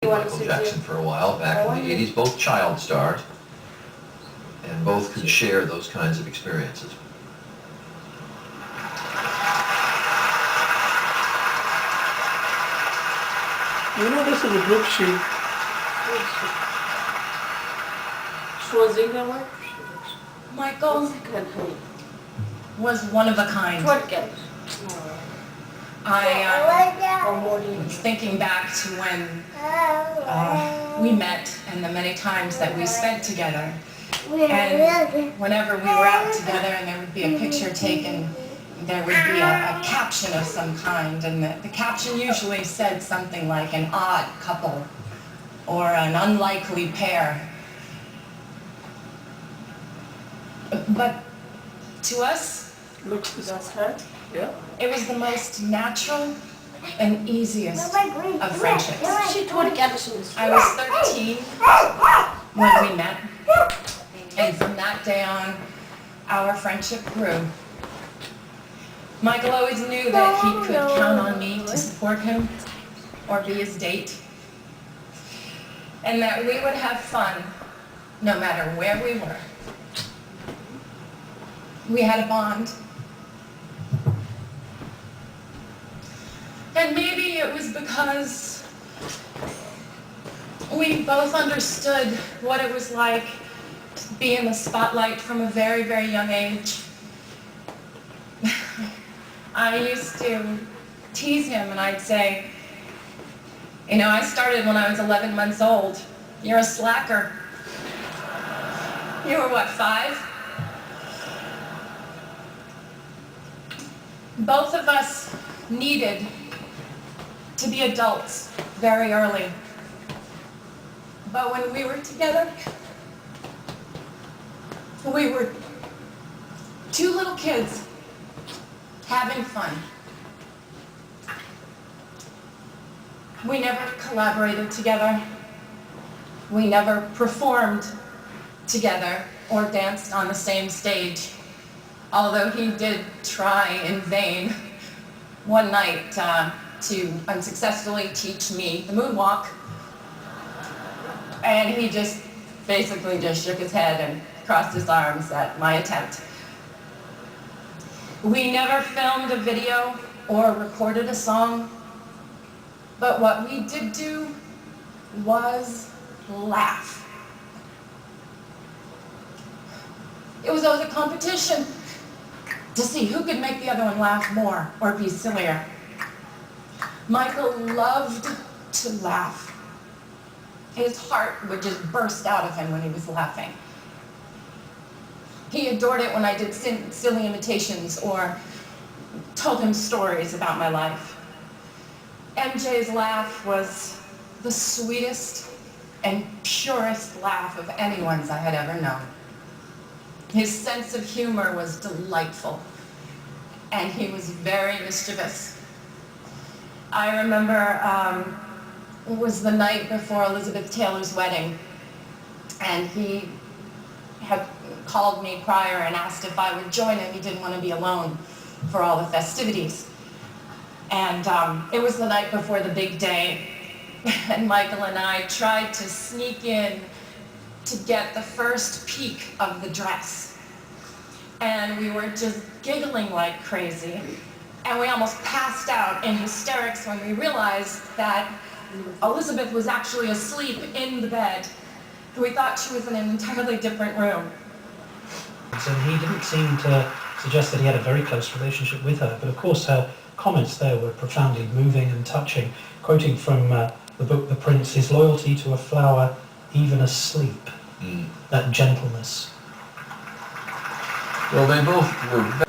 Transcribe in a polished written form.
Michael Jackson for a while back in the 80s, both child stars, and both could share those kinds of experiences. You know, this is a Brooke sheet. Michael was one of a kind. I was thinking back to when we met and the many times that we spent together. And whenever we were out together and there would be a picture taken, there would be a caption of some kind. And the caption usually said something like an odd couple or an unlikely pair. But to us, Yeah. it was the most natural and easiest of friendships. I was 13 when we met, and from that day on, our friendship grew. Michael always knew that he could count on me to support him or be his date, and that we would have fun no matter where we were. We had a bond. And maybe it was because we both understood what it was like to be in the spotlight from a very, very young age. I used to tease him and I'd say, you know, I started when I was 11 months old. You're a slacker. You were what, 5? Both of us needed to be adults very early. But when we were together, we were two little kids having fun. We never collaborated together. We never performed together or danced on the same stage, although he did try in vain one night to unsuccessfully teach me the moonwalk. And he just basically just shook his head and crossed his arms at my attempt. We never filmed a video or recorded a song, but what we did do was laugh. It was always a competition to see who could make the other one laugh more or be sillier. Michael loved to laugh. His heart would just burst out of him when he was laughing. He adored it when I did silly imitations or told him stories about my life. MJ's laugh was the sweetest and purest laugh of anyone's I had ever known. His sense of humor was delightful, and he was very mischievous. I remember it was the night before Elizabeth Taylor's wedding, and he had called me prior and asked if I would join him. He didn't want to be alone for all the festivities. And it was the night before the big day, and Michael and I tried to sneak in to get the first peek of the dress. And we were just giggling like crazy. And we almost passed out in hysterics when we realized that Elizabeth was actually asleep in the bed. We thought she was in an entirely different room. So he didn't seem to suggest that he had a very close relationship with her, but of course her comments there were profoundly moving and touching. Quoting from the book The Prince, his loyalty to a flower even asleep, that gentleness. Well, they both were